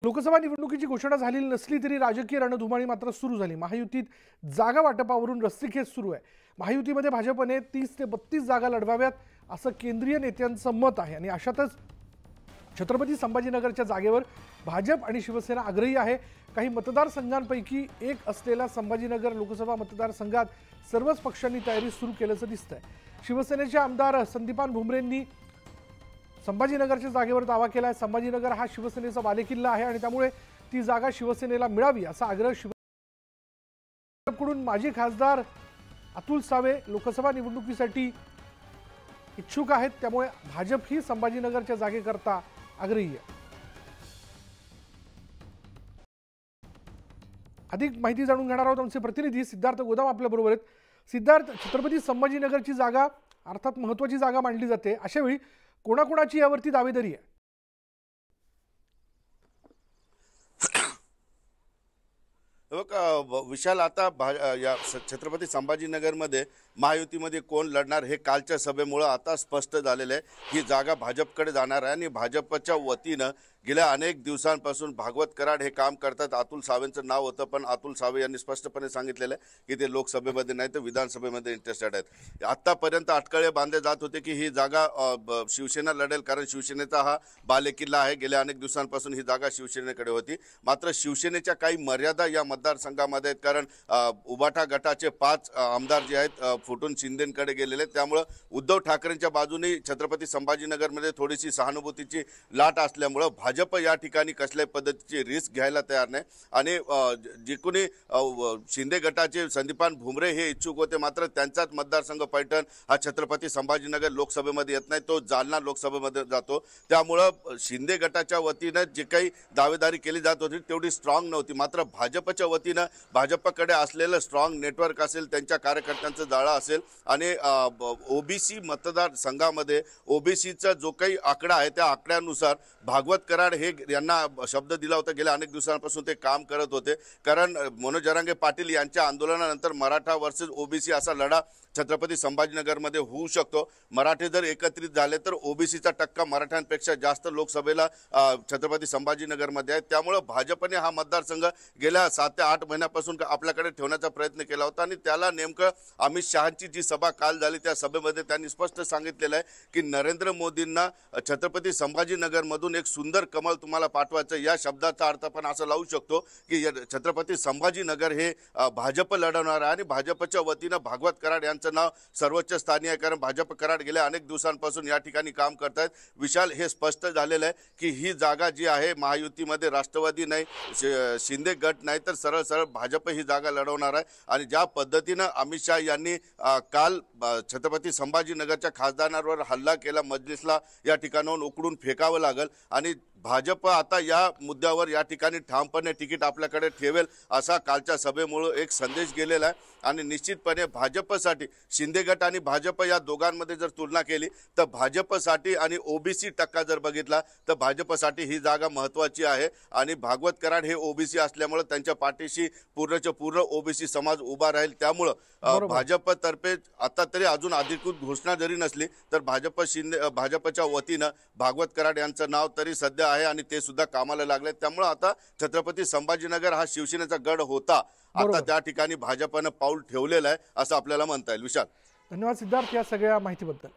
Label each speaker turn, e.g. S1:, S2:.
S1: लोकसभा निवडणुकीची घोषणा झालेली नसली तरी राजकीय रणधुमाळी मात्र सुरू झाली। महायुतीत जागा वाटपावरून रस्सीखेच सुरू आहे। महायुतीमध्ये भाजपने 30 ते 32 जागा लढवाव्यात असं केंद्रीय नेत्यांचं मत आहे आणि अशातच छत्रपती संभाजीनगरच्या जागेवर भाजप आणि शिवसेना आग्रही आहे। काही मतदारसंघांपैकी एक असलेल्या संभाजीनगर लोकसभा मतदारसंघात सर्वच पक्षांनी तयारी सुरू केल्याचं दिसतंय। शिवसेनेचे आमदार संदीपान भुमरेंनी संभाजीनगरच्या जागेवर दावा केलाय। संभाजीनगर हा शिवसेनेचा बालेकिल्ला आहे आणि त्यामुळे ती जागा शिवसेनेला मिळावी असा आग्रह शिवसेनेकडून माजी खासदार अतुल सावे लोकसभा निवडणुकीसाठी इच्छुक आहेत। त्यामुळे भाजप ही संभाजीनगरच्या जागेकरता आग्रही आहे। अधिक माहिती जाणून घेणार आहोत आमचे प्रतिनिधी सिद्धार्थ गोदाम आपल्या बरोबर आहेत। सिद्धार्थ, छत्रपती संभाजीनगरची जागा अर्थात महत्त्वाची जागा मानली जाते, अशा वेळी कोणाकोणाची यावरती दावेदारी आहे?
S2: विशाल, आता या छत्रपती संभाजीनगरमध्ये महायुतीमध्ये कोण लढणार हे कालच्या सभेमुळे आता स्पष्ट झालेलं आहे। ही जागा भाजपकडे जाणार आहे आणि भाजपच्या वतीनं गेल्या अनेक दिवसांपासून भागवत कराड हे काम करतात। अतुल सावेंचं नाव होतं, पण अतुल सावे यांनी स्पष्टपणे सांगितलेलं आहे की ते लोकसभेमध्ये नाही तर विधानसभेमध्ये इंटरेस्टेड आहेत। आतापर्यंत अटकळे बांधले जात होते की ही जागा शिवसेना लढेल, कारण शिवसेनेचा हा बालेकिल्ला आहे। गेल्या अनेक दिवसांपासून ही जागा शिवसेनेकडे होती। मात्र शिवसेनेच्या काही मर्यादा या मतदारसंघामध्ये आहेत, कारण उबाटा गटाचे 5 आमदार जे आहेत फुटून शिंदेंकडे गेलेले आहेत। त्यामुळे उद्धव ठाकरेंच्या बाजूने छत्रपती संभाजीनगरमध्ये थोडीशी सहानुभूतीची लाट असल्यामुळे भाजप या ठिकाणी कसल्याही पद्धतीची रिस्क घ्यायला तयार नाही आणि जे कोणी शिंदे गटाचे संदीपान भुमरे हे इच्छुक होते, मात्र त्यांचाच मतदारसंघ पैठण हा छत्रपती संभाजीनगर लोकसभेमध्ये येत नाही, तो जालना लोकसभेमध्ये जातो। त्यामुळं शिंदे गटाच्या वतीनं जे काही दावेदारी केली जात होती तेवढी स्ट्रॉंग नव्हती। मात्र भाजपच्या वतीनं भाजपकडे असलेलं स्ट्रॉंग नेटवर्क असेल, त्यांच्या कार्यकर्त्यांचं जाळं असेल आणि ओबीसी मतदारसंघामध्ये ओबीसीचा जो काही आकडा आहे त्या आकड्यानुसार भागवत कराड हे यांना शब्द दिला होता। गेल्या अनेक दिवसांपासून ते काम करत होते, कारण मनोज जरांगे पाटील यांच्या आंदोलनानंतर मराठा वर्सेस ओबीसी असा लढा छत्रपती संभाजीनगरमध्ये होऊ शकतो। मराठे जर एकत्रित झाले तर ओबीसीचा टक्का मराठ्यांपेक्षा जास्त लोकसभेला छत्रपती संभाजीनगरमध्ये आहे। त्यामुळे भाजपने हा मतदारसंघ गेल्या 7 ते 8 महिन्यापासून आपल्याकडे ठेवण्याचा प्रयत्न केला होता आणि त्याला नेमकं अमित शहांची जी सभा काल झाली त्या सभेमध्ये त्यांनी स्पष्ट सांगितलेलं आहे की नरेंद्र मोदींना छत्रपती संभाजीनगरमधून एक सुंदर कमल तुम्हाला पाठवायचं। या शब्दाचा अर्थ आपण असं लावू शकतो की छत्रपती संभाजीनगर हे भाजप लढवणार आहे आणि भाजपच्या वतीनं भागवत कराड यांचं नाव सर्वोच्च स्थानी आहे, कारण भाजप कराड गेल्या अनेक दिवसांपासून या ठिकाणी काम करतायत। विशाल, हे स्पष्ट झालेलं आहे की ही जागा जी आहे महायुतीमध्ये राष्ट्रवादी नाही, शिंदे गट नाही, तर सरळ सरळ भाजप ही जागा लढवणार आहे। आणि ज्या पद्धतीनं अमित शहा यांनी काल छत्रपती संभाजीनगरच्या खासदारांवर हल्ला केला, मजलिसला या ठिकाणाहून उकडून फेकावं लागल आणि भाजप आता या मुद्द्यावर या ठिकाणी ठामपणे तिकीट आपल्याकडे ठेवेल असा कालच्या सभेमुळे एक संदेश गेलेला आहे। आणि निश्चितपणे भाजपसाठी शिंदे गट आणि भाजप या दोघांमध्ये जर तुलना केली तर भाजपसाठी आणि ओबीसी टक्का जर बघितला तर भाजपसाठी ही जागा महत्त्वाची आहे आणि भागवत कराड हे ओबीसी असल्यामुळे त्यांच्या पाठीशी पूर्णच्या पूर्ण ओबीसी समाज उभा राहील। त्यामुळं भाजपतर्फे आता तरी अजून अधिकृत घोषणा जरी नसली तर भाजपच्या वतीनं भागवत कराड यांचं नाव तरी सध्या आहे आणि ते सुद्धा कामाला लागले। त्यामुळे आता छत्रपती संभाजीनगर हा शिवसेनेचा गड होता, आता त्या ठिकाणी भाजपनं पाऊल ठेवलेलं आहे असं आपल्याला म्हणता येईल। विशाल,
S1: धन्यवाद सिद्धार्थ या सगळ्या माहितीबद्दल।